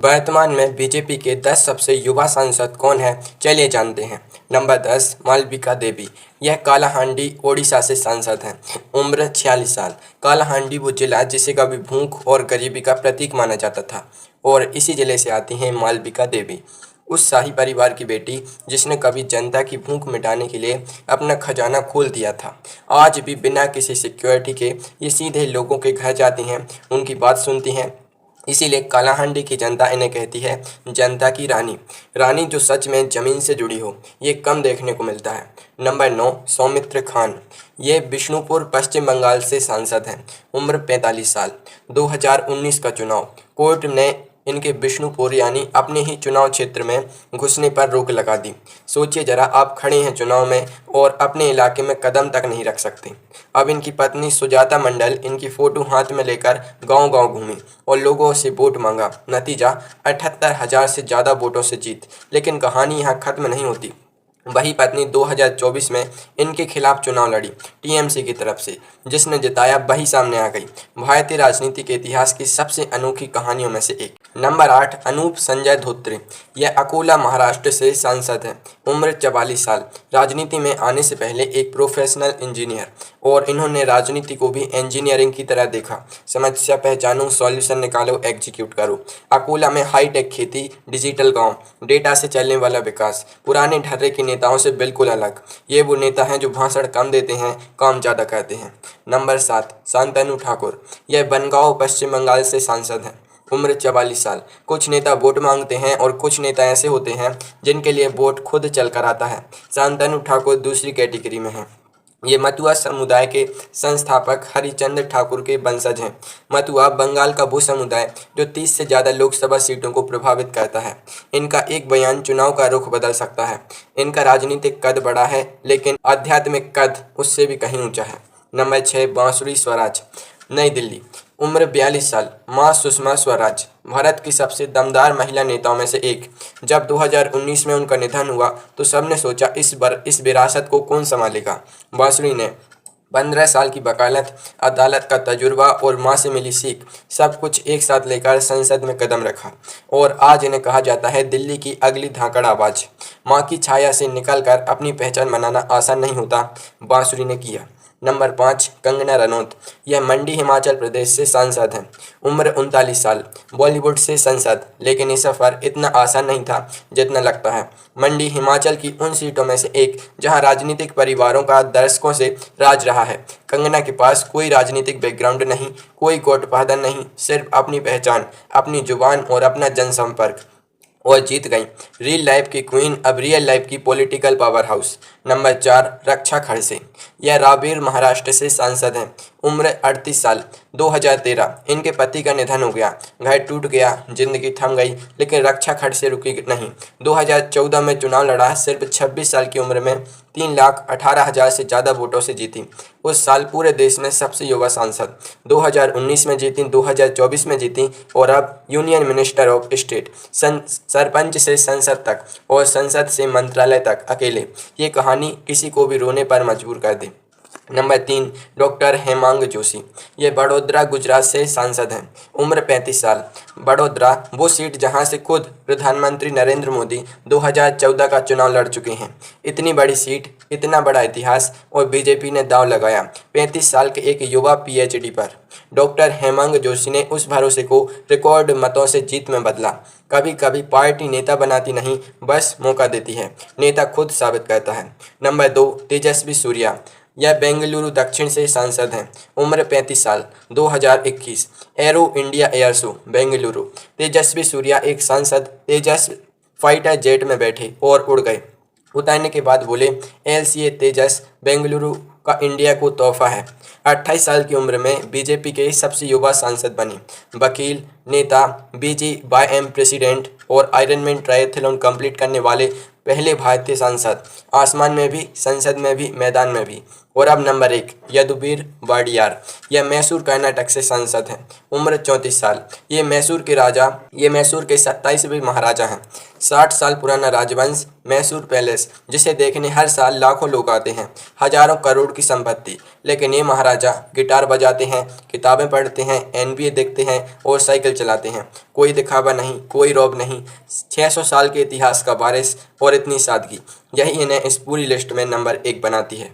वर्तमान में बीजेपी के 10 सबसे युवा सांसद कौन हैं, चलिए जानते हैं। नंबर 10 मालविका देवी। यह कालाहांडी ओडिशा से सांसद हैं। उम्र 46 साल। कालाहांडी वो जिला जिसे कभी भूख और गरीबी का प्रतीक माना जाता था और इसी जिले से आती हैं मालविका देवी। उस शाही परिवार की बेटी जिसने कभी जनता की भूख मिटाने के लिए अपना खजाना खोल दिया था। आज भी बिना किसी सिक्योरिटी के ये सीधे लोगों के घर जाती हैं, उनकी बात सुनती हैं। इसीलिए कालाहांडी की जनता इन्हें कहती है जनता की रानी। रानी जो सच में ज़मीन से जुड़ी हो, ये कम देखने को मिलता है। नंबर 9 सौमित्र खान। ये बिष्णुपुर पश्चिम बंगाल से सांसद हैं। उम्र 45 साल। 2019 का चुनाव कोर्ट ने इनके बिष्णुपुर यानी अपने ही चुनाव क्षेत्र में घुसने पर रोक लगा दी। सोचिए जरा, आप खड़े हैं चुनाव में और अपने इलाके में कदम तक नहीं रख सकते। अब इनकी पत्नी सुजाता मंडल इनकी फ़ोटो हाथ में लेकर गांव-गांव घूमी और लोगों से वोट मांगा। नतीजा 78,000 से ज़्यादा वोटों से जीत। लेकिन कहानी यहाँ ख़त्म नहीं होती। वही पत्नी 2024 में इनके खिलाफ चुनाव लड़ी टीएमसी की तरफ से, जिसने जिताया वही सामने आ गई। भारतीय राजनीति के इतिहास की सबसे अनोखी कहानियों में से एक। नंबर 8 अनूप संजय धोत्रे। यह अकोला महाराष्ट्र से सांसद हैं। उम्र 44 साल। राजनीति में आने से पहले एक प्रोफेशनल इंजीनियर और इन्होंने राजनीति को भी इंजीनियरिंग की तरह देखा। समस्या पहचानो, सॉल्यूशन निकालो, एग्जीक्यूट करो। अकोला में हाईटेक खेती, डिजिटल गांव, डेटा से चलने वाला विकास, पुराने ढर्रे के नेताओं से बिल्कुल अलग। ये वो नेता हैं जो भाषण कम देते हैं, काम ज़्यादा करते हैं। नंबर 7 शांतनु ठाकुर। यह बनगांव पश्चिम बंगाल से सांसद हैं। उम्र 44 साल। कुछ नेता वोट मांगते हैं और कुछ नेता ऐसे होते हैं जिनके लिए वोट खुद चल कर आता है। शांतनु ठाकुर दूसरी कैटेगरी में हैं। ये मतुआ समुदाय के संस्थापक हरिचंद्र ठाकुर के वंशज हैं। मतुआ बंगाल का वो समुदाय जो 30 से ज़्यादा लोकसभा सीटों को प्रभावित करता है। इनका एक बयान चुनाव का रुख बदल सकता है। इनका राजनीतिक कद बड़ा है लेकिन आध्यात्मिक कद उससे भी कहीं ऊंचा है। नंबर 6 बांसुरी स्वराज। नई दिल्ली। उम्र 42 साल। मां सुषमा स्वराज भारत की सबसे दमदार महिला नेताओं में से एक। जब 2019 में उनका निधन हुआ तो सबने सोचा इस विरासत को कौन संभालेगा। बांसुरी ने 15 साल की वकालत, अदालत का तजुर्बा और मां से मिली सीख, सब कुछ एक साथ लेकर संसद में कदम रखा और आज इन्हें कहा जाता है दिल्ली की अगली धाकड़ आवाज़। मां की छाया से निकलकर अपनी पहचान बनाना आसान नहीं होता, बांसुरी ने किया। नंबर 5 कंगना रनौत। यह मंडी हिमाचल प्रदेश से सांसद हैं। उम्र 39 साल। बॉलीवुड से सांसद, लेकिन ये सफ़र इतना आसान नहीं था जितना लगता है। मंडी हिमाचल की उन सीटों में से एक जहां राजनीतिक परिवारों का दशकों से राज रहा है। कंगना के पास कोई राजनीतिक बैकग्राउंड नहीं, कोई कोटपहदन नहीं, सिर्फ अपनी पहचान, अपनी जुबान और अपना जनसंपर्क, और जीत गई। रियल लाइफ की क्वीन अब रियल लाइफ की पॉलिटिकल पावर हाउस। नंबर 4 रक्षा खड़से। यह रावेर महाराष्ट्र से सांसद हैं। उम्र 38 साल। 2013 इनके पति का निधन हो गया, घर टूट गया, जिंदगी थम गई, लेकिन रक्षा खड़से रुकी नहीं। 2014 में चुनाव लड़ा, सिर्फ 26 साल की उम्र में 3,18,000 से ज़्यादा वोटों से जीती। उस साल पूरे देश में सबसे युवा सांसद। 2019 में जीती, 2024 में जीती और अब union minister of state, sarpanch से संसद तक और संसद से मंत्रालय तक अकेले। ये कहानी किसी को भी रोने पर मजबूर कर दे। Number 3 doctor Hemang Joshi. ये बड़ोदरा गुजरात से सांसद हैं। उम्र 35 साल। बड़ोदरा वो सीट जहां से खुद प्रधानमंत्री नरेंद्र मोदी 2014 का चुनाव लड़ चुके हैं। इतनी बड़ी सीट, इतना बड़ा इतिहास और बीजेपी ने दांव लगाया 35 साल के एक युवा पीएचडी पर। डॉक्टर हेमांग जोशी ने उस भरोसे को रिकॉर्ड मतों से जीत में बदला। कभी कभी पार्टी नेता बनाती नहीं, बस मौका देती है। नेता खुद साबित करता है। नंबर 2 तेजस्वी सूर्या। यह बेंगलुरु दक्षिण से सांसद हैं। उम्र 35 साल। 2021 Aero India air show Bengaluru. Tejasvi Surya एक सांसद तेजस फाइटर जेट में बैठे और उड़ गए। उतरने के बाद बोले एलसीए तेजस बेंगलुरु का इंडिया को तोहफा है। 28 साल की उम्र में बीजेपी के सबसे युवा सांसद बनी। वकील, नेता, बीजीवाईएम प्रेसिडेंट और आयरनमैन ट्रायथलॉन कंप्लीट करने वाले पहले भारतीय सांसद, आसमान में भी, संसद में भी, मैदान में भी। और अब नंबर 1, यदुवीर वाडियार। यह मैसूर कर्नाटक से सांसद हैं। उम्र 34 साल। ये मैसूर के 27वें महाराजा हैं। 60 साल पुराना राजवंश, मैसूर पैलेस, जिसे देखने हर साल लाखों लोग आते हैं। हजारों करोड़ की संपत्ति। लेकिन ये महाराजा गिटार बजाते हैं, किताबें पढ़ते हैं, NBA देखते हैं और साइकिल चलाते हैं। कोई दिखावा नहीं, कोई रौब नहीं। 600 साल के इतिहास का वारिस और इतनी सादगी, यही इन्हें इस पूरी लिस्ट में नंबर 1 बनाती है।